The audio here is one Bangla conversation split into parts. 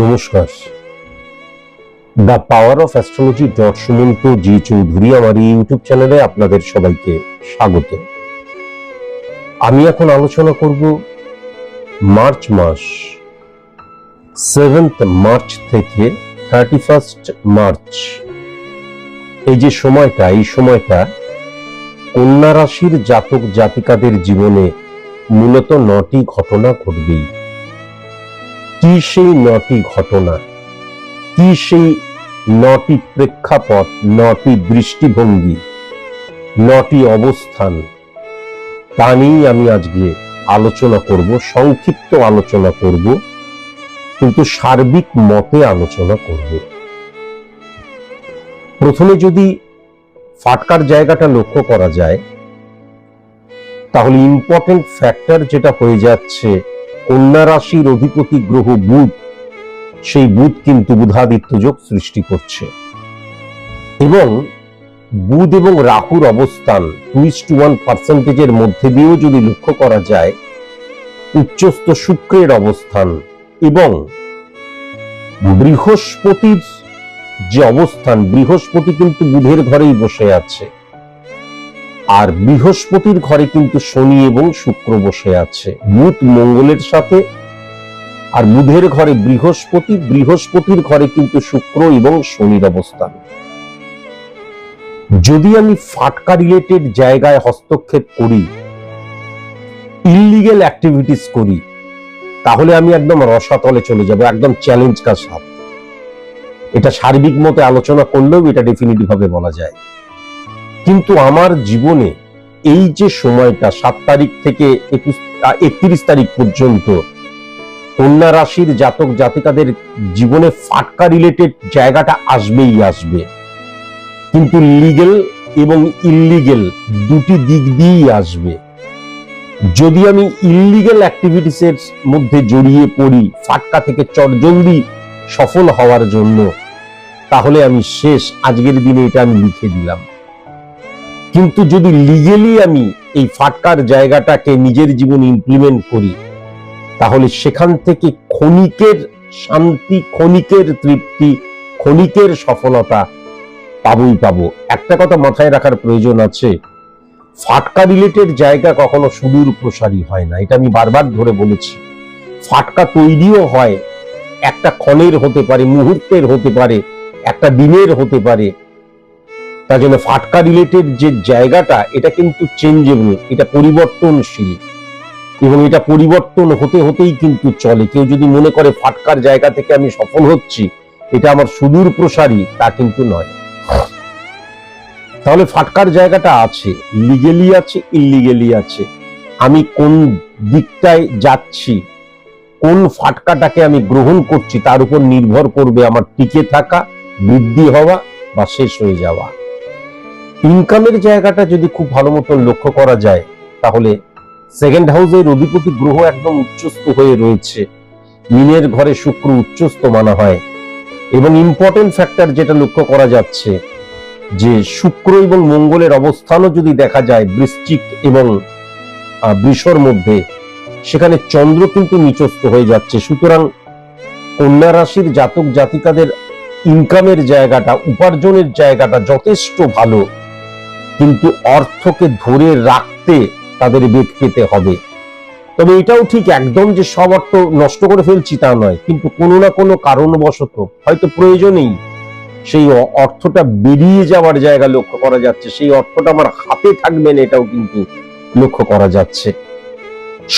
নমস্কার, the power of astrology Sumanta ji Chowdhury আমার এই ইউটিউব চ্যানেলে আপনাদের সবাইকে স্বাগত। আমি এখন আলোচনা করব মার্চ মাস 7 মার্চ থেকে 31 মার্চ এই যে সময়টা, এই সময়টা কন্যা রাশির জাতক জাতিকাদের জীবনে মূলত 9টি ঘটনা ঘটবেই। কি সেই 9টি ঘটনা, কি সেই 9টি প্রেক্ষাপট, 9টি দৃষ্টিভঙ্গি, 9টি অবস্থান, তা নিয়েই আমি আজকে আলোচনা করব। সংক্ষিপ্ত আলোচনা করব, কিন্তু সার্বিক মতে আলোচনা করব। প্রথমে যদি ফাটকার জায়গাটা লক্ষ্য করা যায়, তাহলে ইম্পর্টেন্ট ফ্যাক্টর যেটা হয়ে যাচ্ছে, কন্যা রাশির অধিপতি গ্রহ বুধ, সেই বুধ কিন্তু বুধাদিত্য যোগ সৃষ্টি করছে। এবং বুধ এবং রাহুর অবস্থান 2:1% মধ্যে দিয়েও যদি লক্ষ্য করা যায়, উচ্চস্থ শুক্রের অবস্থান এবং বৃহস্পতির যে অবস্থান, বৃহস্পতি কিন্তু বুধের ঘরেই বসে আছে, আর বৃহস্পতির ঘরে কিন্তু শনি এবং শুক্র বসে আছে। বুধ মঙ্গলের সাথে, আর বুধের ঘরে বৃহস্পতি, বৃহস্পতির ঘরে কিন্তু শুক্র এবং শনির অবস্থান। যদি আমি ফাটকা রিলেটেড জায়গায় হস্তক্ষেপ করি, ইললিগ্যাল অ্যাক্টিভিটিস করি, তাহলে আমি একদম রসাতলে চলে যাব, একদম চ্যালেঞ্জ কা সাথ। এটা সার্বিক মতে আলোচনা করলেও এটা ডেফিনিটিভ ভাবে বলা যায়। কিন্তু আমার জীবনে এই যে সময়টা 7 তারিখ থেকে 31 তারিখ পর্যন্ত কন্যা রাশির জাতক জাতিকাদের জীবনে ফাটকা রিলেটেড জায়গাটা আসবেই আসবে, কিন্তু লিগ্যাল এবং ইললিগ্যাল দুটি দিক দিয়েই আসবে। যদি আমি ইললিগ্যাল অ্যাক্টিভিটিসের মধ্যে জড়িয়ে পড়ি ফাটকা থেকে চটজলদি সফল হওয়ার জন্য, তাহলে আমি শেষ, আজকের দিনে এটা আমি লিখে দিলাম। কিন্তু যদি লিগেলি আমি এই ফাটকার জায়গাটাকে নিজের জীবনে ইমপ্লিমেন্ট করি, তাহলে সেখান থেকে ক্ষণিকের শান্তি, ক্ষণিকের তৃপ্তি, ক্ষণিকের সফলতা পাবই পাবো। একটা কথা মাথায় রাখার প্রয়োজন আছে, ফাটকা রিলেটেড জায়গা কখনো সুদূর প্রসারী হয় না, এটা আমি বারবার ধরে বলেছি। ফাটকা তৈরিও হয়, একটা ক্ষণের হতে পারে, মুহূর্তের হতে পারে, একটা দিনের হতে পারে। তার জন্য ফাটকা রিলেটেড যে জায়গাটা, এটা কিন্তু চেঞ্জেবল, এটা পরিবর্তনশীল, এবং এটা পরিবর্তন হতে হতেই কিন্তু চলে। কেউ যদি মনে করে ফাটকার জায়গা থেকে আমি সফল হচ্ছি, এটা আমার সুদূর প্রসারী, তা কিন্তু নয়। তাহলে ফাটকার জায়গাটা আছে, লিগেলি আছে, ইললিগেলি আছে। আমি কোন দিকটায় যাচ্ছি, কোন ফাটকাটাকে আমি গ্রহণ করছি, তার উপর নির্ভর করবে আমার টিকে থাকা, বৃদ্ধি হওয়া বা শেষ হয়ে যাওয়া। ইনকামের জায়গাটা যদি খুব ভালো মতো লক্ষ্য করা যায়, তাহলে সেকেন্ড হাউসের অধিপতি গ্রহ একদম উচ্চস্থ হয়ে রয়েছে, মীনের ঘরে শুক্র উচ্চস্থ মানা হয়। এবং ইম্পর্টেন্ট ফ্যাক্টর যেটা লক্ষ্য করা যাচ্ছে, যে শুক্র এবং মঙ্গলের অবস্থানও যদি দেখা যায় বৃশ্চিক এবং বৃষর মধ্যে, সেখানে চন্দ্র কিন্তু নিচস্থ হয়ে যাচ্ছে। সুতরাং কন্যা রাশির জাতক জাতিকাদের ইনকামের জায়গাটা, উপার্জনের জায়গাটা যথেষ্ট ভালো, কিন্তু অর্থকে ধরে রাখতে তাদের বেগ পেতে হবে। তবে এটাও ঠিক একদম যে সব অর্থ নষ্ট করে ফেলছি তা নয়, কিন্তু কোনো না কোনো কারণবশত, হয়তো প্রয়োজনেই সেই অর্থটা বেরিয়ে যাওয়ার জায়গা লক্ষ্য করা যাচ্ছে। সেই অর্থটা আমার হাতে থাকবে না, এটাও কিন্তু লক্ষ্য করা যাচ্ছে।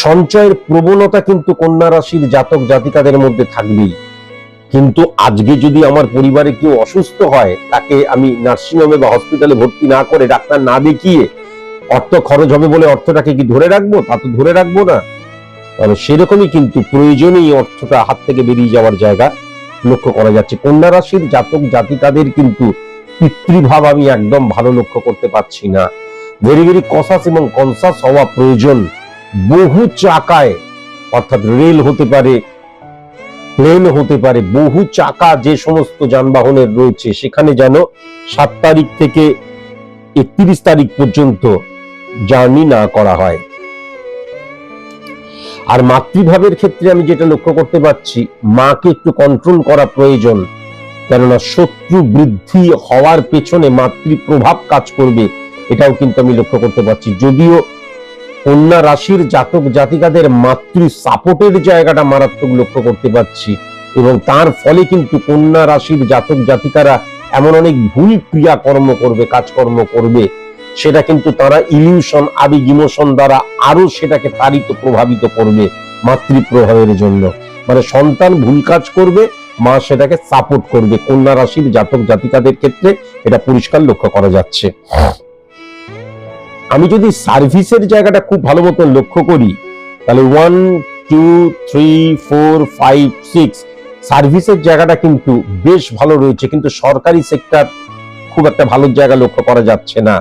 সঞ্চয়ের প্রবণতা কিন্তু কন্যা রাশির জাতক জাতিকাদের মধ্যে থাকবেই, কিন্তু আজকে যদি আমার পরিবারে কেউ অসুস্থ হয়, তাকে আমি নার্সিংহোমে বা হসপিটালে ভর্তি না করে, ডাক্তার না দেখিয়ে, অর্থ খরচ হবে বলে অর্থটাকে কি ধরে রাখবো? তা তো ধরে রাখবো না। তাহলে সেরকমই কিন্তু প্রয়োজনেই অর্থটা হাত থেকে বেরিয়ে যাওয়ার জায়গা লক্ষ্য করা যাচ্ছে। কন্যা রাশির জাতক জাতিকাদের কিন্তু পিতৃভাব আমি একদম ভালো লক্ষ্য করতে পারছি না। ভেরি ভেরি কসাস এবং কনসাস হওয়া প্রয়োজন। বহু চাকায়, অর্থাৎ রেল হতে পারে, প্লেন হতে পারে, বহু চাকা যে সমস্ত যানবাহনের রয়েছে, সেখানে যেন 7 তারিখ থেকে 31 তারিখ পর্যন্ত জার্নি না করা হয়। আর মাতৃভাবের ক্ষেত্রে আমি যেটা লক্ষ্য করতে পারছি, মাকে একটু কন্ট্রোল করা প্রয়োজন, কেননা শত্রু বৃদ্ধি হওয়ার পেছনে মাতৃ প্রভাব কাজ করবে, এটাও কিন্তু আমি লক্ষ্য করতে পারছি। যদিও কন্যা রাশির জাতক জাতিকাদের মাতৃ সাপোর্টের জায়গাটা মারাত্মক লক্ষ্য করতে পারছি, এবং তার ফলে কিন্তু কন্যা রাশির জাতক জাতিকারা এমন অনেক ভুল ক্রিয়াকর্ম করবে, কাজকর্ম করবে, সেটা কিন্তু তারা ইলিউশন, আবেগ, ইমোশন দ্বারা আরো সেটাকে তাড়িত, প্রভাবিত করবে মাতৃ প্রভাবের জন্য। মানে সন্তান ভুল কাজ করবে, মা সেটাকে সাপোর্ট করবে। কন্যা রাশির জাতক জাতিকাদের ক্ষেত্রে এটা পরিষ্কার লক্ষ্য করা যাচ্ছে। আমি যদি সার্ভিসের জায়গাটা খুব ভালো মতো লক্ষ্য করি, তাহলে 1 2 3 4 5 6 সার্ভিসের জায়গাটা কিন্তু বেশ ভালো রয়েছে, কিন্তু সরকারি সেক্টর খুব একটা ভালো জায়গা লক্ষ্য করা যাচ্ছে না।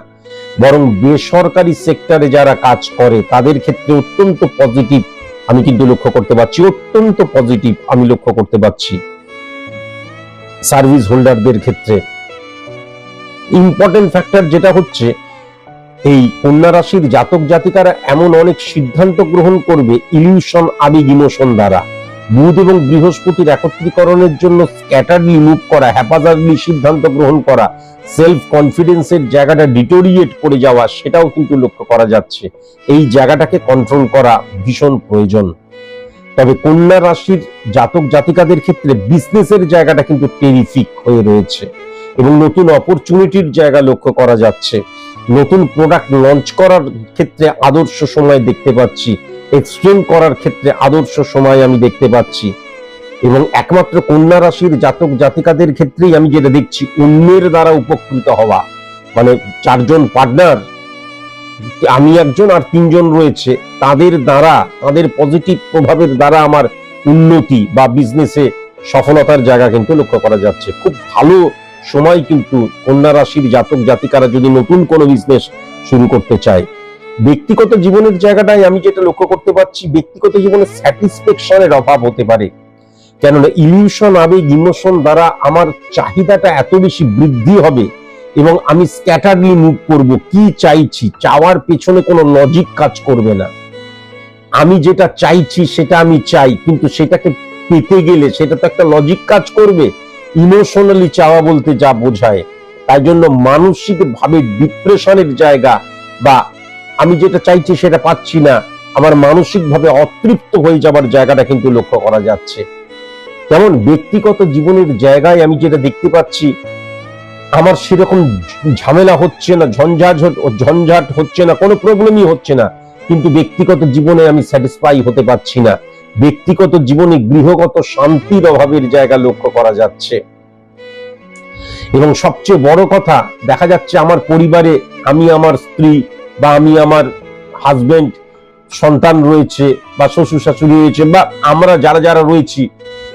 বরং বেসরকারি সেক্টরে যারা কাজ করে তাদের ক্ষেত্রে অত্যন্ত পজিটিভ আমি কিন্তু লক্ষ্য করতে পারছি, অত্যন্ত পজিটিভ আমি লক্ষ্য করতে পারছি। সার্ভিস হোল্ডারদের ক্ষেত্রে ইম্পর্টেন্ট ফ্যাক্টর যেটা হচ্ছে, এই কন্যা রাশির জাতক জাতিকারা এমন অনেক সিদ্ধান্ত গ্রহণ করবে ইলিউশন, আবেগ, ইমোশন দ্বারা। বুধ এবং বৃহস্পতির একত্রীকরণের জন্য স্ক্যাটারলি মুভ করা, হ্যাপাজার্ডলি সিদ্ধান্ত গ্রহণ করা, সেলফ কনফিডেন্সের জায়গাটা ডিটোরিয়েট করে যাওয়া, সেটাও কিন্তু লক্ষ্য করা যাচ্ছে। এই জায়গাটাকে কন্ট্রোল করা ভীষণ প্রয়োজন। তবে কন্যা রাশির জাতক জাতিকাদের ক্ষেত্রে বিজনেসের জায়গাটা কিন্তু টেরিফিক হয়ে রয়েছে, এবং নতুন অপরচুনিটির জায়গা লক্ষ্য করা যাচ্ছে। নতুন প্রোডাক্ট লঞ্চ করার ক্ষেত্রে আদর্শ সময় দেখতে পাচ্ছি, এক্সটেন্ড করার ক্ষেত্রে আদর্শ সময় আমি দেখতে পাচ্ছি। এবং একমাত্র কন্যা রাশির জাতক জাতিকাদের ক্ষেত্রেই আমি যেটা দেখছি, অন্যের দ্বারা উপকৃত হওয়া। মানে 4 জন পার্টনার, আমি একজন আর 3 জন রয়েছে, তাদের দ্বারা, তাদের পজিটিভ প্রভাবের দ্বারা আমার উন্নতি বা বিজনেসে সফলতার জায়গা কিন্তু লক্ষ্য করা যাচ্ছে। খুব ভালো সময় কিন্তু কন্যা রাশির জাতক জাতিকারা যদি নতুন কোনো বিজনেস শুরু করতে চায়। ব্যক্তিগত জীবনের জায়গাটায় আমি যেটা লক্ষ্য করতে পারছি, ব্যক্তিগত জীবনে স্যাটিসফ্যাকশনের অভাব হতে পারে, কেননা ইলিউশন, আবেগ, ইমোশন দ্বারা আমার চাহিদাটা এত বেশি বৃদ্ধি হবে, এবং আমি স্ক্যাটারলি মুভ করব। কি চাইছি, চাওয়ার পেছনে কোনো লজিক কাজ করবে না। আমি যেটা চাইছি সেটা আমি চাই, কিন্তু সেটাকে পেতে গেলে সেটা তো একটা লজিক কাজ করবে। ইমোশনালি চাওয়া বলতে যা বোঝায়, তাই জন্য মানসিক ভাবে ডিপ্রেশনের জায়গা, বা আমি যেটা চাইছি সেটা পাচ্ছি না, আমার মানসিক ভাবে অতৃপ্ত হয়ে যাবার জায়গাটা কিন্তু লক্ষ্য করা যাচ্ছে। যেমন ব্যক্তিগত জীবনের জায়গায় আমি যেটা দেখতে পাচ্ছি, আমার সেরকম ঝামেলা হচ্ছে না, ঝঞ্ঝাট হচ্ছে না, কোনো প্রবলেমই হচ্ছে না, কিন্তু ব্যক্তিগত জীবনে আমি স্যাটিসফাই হতে পারছি না। ব্যক্তিগত জীবনে গৃহগত শান্তির অভাবের জায়গা লক্ষ্য করা যাচ্ছে। এবং সবচেয়ে বড় কথা, দেখা যাচ্ছে আমার পরিবারে আমি, আমার স্ত্রী, বা আমি, আমার হাজবেন্ড, সন্তান রয়েছে, বা শ্বশুর শাশুড়ি রয়েছে, বা আমরা যারা যারা রয়েছি,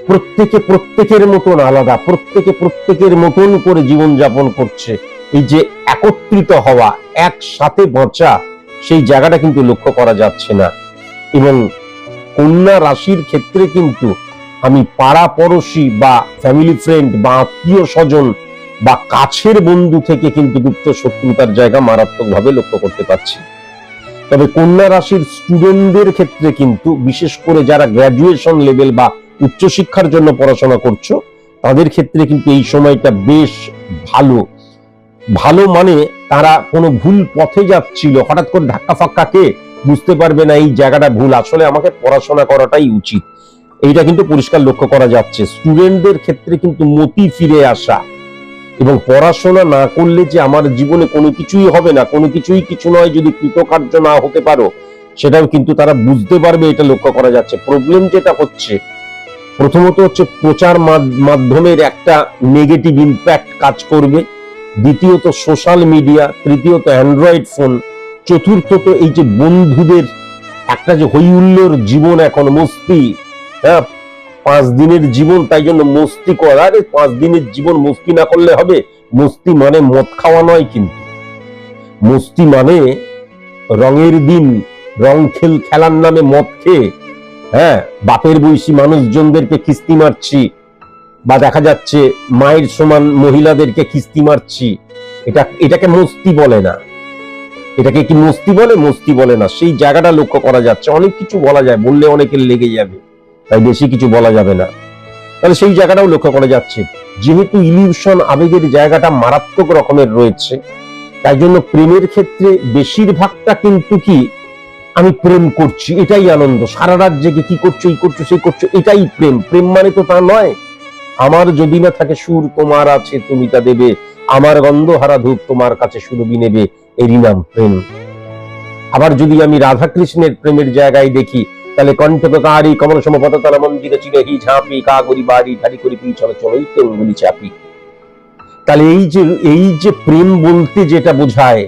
প্রত্যেকে প্রত্যেকের মতন আলাদা, প্রত্যেকে প্রত্যেকের মতন করে জীবনযাপন করছে। এই যে একত্রিত হওয়া, একসাথে বাঁচা, সেই জায়গাটা কিন্তু লক্ষ্য করা যাচ্ছে না। এবং কন্যা রাশির ক্ষেত্রে কিন্তু আমি পাড়া পড়শি বা ফ্যামিলি ফ্রেন্ড বা আত্মীয় স্বজন বা কাছের বন্ধু থেকে কিন্তু গুপ্ত শত্রুতার জায়গা মারাত্মকভাবে লক্ষ্য করতে পারছি। তবে কন্যা রাশির স্টুডেন্টদের ক্ষেত্রে কিন্তু, বিশেষ করে যারা গ্র্যাজুয়েশন লেভেল বা উচ্চশিক্ষার জন্য পড়াশোনা করছো, তাদের ক্ষেত্রে কিন্তু এই সময়টা বেশ ভালো। ভালো মানে তারা কোনো ভুল পথে যাচ্ছিল, হঠাৎ করে ধাক্কা ফাক্কাকে বুঝতে পারবে না এই জায়গাটা ভুল, আসলে আমাকে পড়াশোনা করাটাই উচিত। এইটা কিন্তু পরিষ্কার লক্ষ্য করা যাচ্ছে। স্টুডেন্টদের ক্ষেত্রে কিন্তু মতি ফিরে আসা, এবং পড়াশোনা না করলে যে আমার জীবনে কোনো কিছুই হবে না, কোনো কিছুই কিছু নয়, যদি কৃতকার্য না হতে পারো, সেটাও কিন্তু তারা বুঝতে পারবে, এটা লক্ষ্য করা যাচ্ছে। প্রবলেম যেটা হচ্ছে, প্রথমত হচ্ছে প্রচার মাধ্যমের একটা নেগেটিভ ইম্প্যাক্ট কাজ করবে, দ্বিতীয়ত সোশ্যাল মিডিয়া, তৃতীয়ত অ্যান্ড্রয়েড ফোন, চতুর্থত এই যে বন্ধুদের একটা যে হইহুল্লোর জীবন, এখন মস্তি, হ্যাঁ 5 দিনের জীবন, তাই জন্য মস্তি করা। আরে 5 দিনের জীবন মস্তি না করলে হবে? মস্তি মানে মদ খাওয়া নয়, কিন্তু মস্তি মানে রঙের দিন রং খেলার নামে মদ খেয়ে, হ্যাঁ বাপের বয়সী মানুষজনদেরকে কিস্তি মারছি, বা দেখা যাচ্ছে মায়ের সমান মহিলাদেরকে কিস্তি মারছি, এটাকে মস্তি বলে না। এটাকে কি মস্তি বলে? মস্তি বলে না। সেই জায়গাটা লক্ষ্য করা যাচ্ছে। অনেক কিছু বলা যায়, বললে অনেকের লেগে যাবে, তাই বেশি কিছু বলা যাবে না। তাহলে সেই জায়গাটাও লক্ষ্য করা যাচ্ছে। যেহেতু ইলিউশন আবেগের জায়গাটা মারাত্মক রকমের রয়েছে, তাই জন্য প্রেমের ক্ষেত্রে বেশিরভাগটা কিন্তু কি, আমি প্রেম করছি এটাই আনন্দ, সারা রাত জেগে কি করছো, এই করছো সেই করছো, এটাই প্রেম। প্রেম মানে তো তা নয়। আমার যদি না থাকে সুর, তোমার আছে তুমি তা দেবে, আমার গন্ধহারা ধূপ তোমার কাছে সুরভি নেবে, এরই নাম প্রেম। আবার যদি আমি রাধা কৃষ্ণের প্রেমের জায়গায় দেখি, তাহলে কণ্ঠকারী কমল সমপতলা মন্দিরে চিরহি ঝাঁপি কাগরি বাড়ি ধারি করি পি চলো চলোই তো অঙ্গুলি চাপি। তাহলে এই যে প্রেম বলতে যেটা বোঝায়,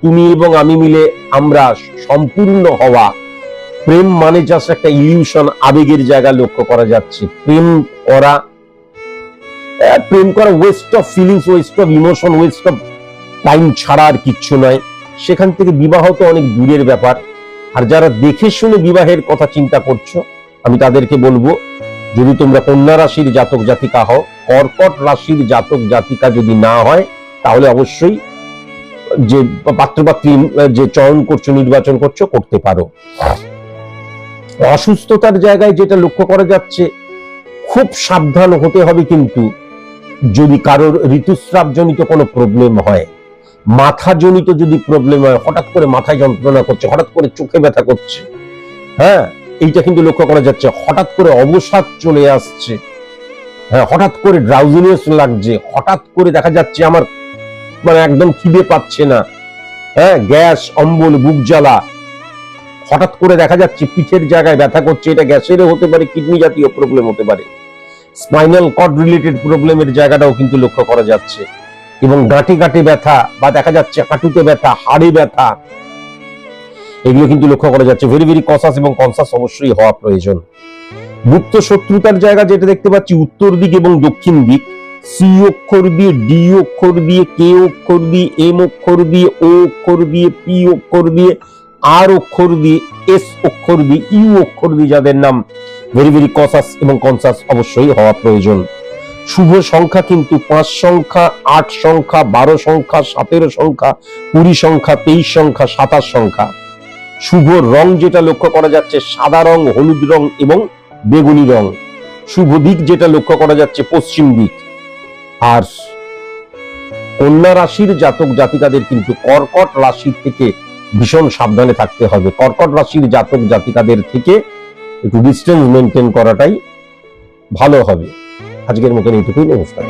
তুমি এবং আমি মিলে আমরা সম্পূর্ণ হওয়া, প্রেম মানে জাস্ট একটা ইলিউশন আবেগের জায়গা লক্ষ্য করা যাচ্ছে। প্রেম করা West of feelings, West of emotion, West of time ছাড়া আর কিচ্ছু নয়। সেখান থেকে বিবাহ তো অনেক দূরের ব্যাপার। আর যারা দেখে শুনে বিবাহের কথা চিন্তা করছো, আমি তাদেরকে বলবো, যদি তোমরা কন্যা রাশির জাতক জাতিকা হও, কর্কট রাশির জাতক জাতিকা যদি না হয়, তাহলে অবশ্যই যে পাত্রপাত্রী যে চয়ন করছো, নির্বাচন করছো, করতে পারো। অসুস্থতার জায়গায় যেটা লক্ষ্য করা যাচ্ছে, খুব সাবধান হতে হবে কিন্তু। যদি কারোর ঋতুস্রাব জনিত কোনো প্রবলেম হয়, মাথা জনিত যদি প্রবলেম হয়, হঠাৎ করে মাথায় যন্ত্রণা করছে, হঠাৎ করে চোখে ব্যথা করছে, হ্যাঁ এইটা কিন্তু লক্ষ্য করা যাচ্ছে। হঠাৎ করে অবসাদ চলে আসছে, হ্যাঁ হঠাৎ করে ড্রাউজিনেস লাগছে, হঠাৎ করে দেখা যাচ্ছে আমার মানে একদম খিদে পাচ্ছে না, হ্যাঁ গ্যাস, অম্বল, বুক জ্বালা, হঠাৎ করে দেখা যাচ্ছে পিঠের জায়গায় ব্যথা করছে, এটা গ্যাসেরও হতে পারে, কিডনি জাতীয় প্রবলেম হতে পারে। স্পাইনাল কর্ড রিলেটেড প্রবলেমের জায়গাটাও কিন্তু লক্ষ্য করা যাচ্ছে। এবং গাঁটে গাঁটে ব্যথা, বা দেখা যাচ্ছে হাঁটুতে ব্যথা, হাড়ে ব্যথা, এগুলো কিন্তু লক্ষ্য করা যাচ্ছে। ভেরি ভেরি কনসাস এবং কনসাস অবশ্যই হওয়া প্রয়োজন। গুপ্ত শত্রুতার জায়গা যেটা দেখতে পাচ্ছি, উত্তর দিক এবং দক্ষিণ দিক, সি অক্ষর দিয়ে, ডি অক্ষর দিয়ে, কে অক্ষর দিয়ে, এম অক্ষর দিয়ে, ও অক্ষর দিয়ে, পি অক্ষর দিয়ে, আর অক্ষর দিয়ে, এস অক্ষর দিয়ে, ইউ অক্ষর দিয়ে যাদের নাম, ভেরি ভেরি কনসাস এবং কনসাস অবশ্যই হওয়া প্রয়োজন। শুভ সংখ্যা কিন্তু 5 সংখ্যা, 8 সংখ্যা, 12 সংখ্যা, 17 সংখ্যা, 20 সংখ্যা, 23 সংখ্যা, 27 সংখ্যা। শুভ রং যেটা লক্ষ্য করা যাচ্ছে, সাদা রং, হলুদ রং এবং বেগুনি রং। শুভ দিক যেটা লক্ষ্য করা যাচ্ছে, পশ্চিম দিক। আর কন্যা রাশির জাতক জাতিকাদের কিন্তু কর্কট রাশি থেকে ভীষণ সাবধানে থাকতে হবে। কর্কট রাশির জাতক জাতিকাদের থেকে একটু ডিস্টেন্স মেনটেন করাটাই ভালো হবে। আজকের মতন এইটুকুই, নমস্কার।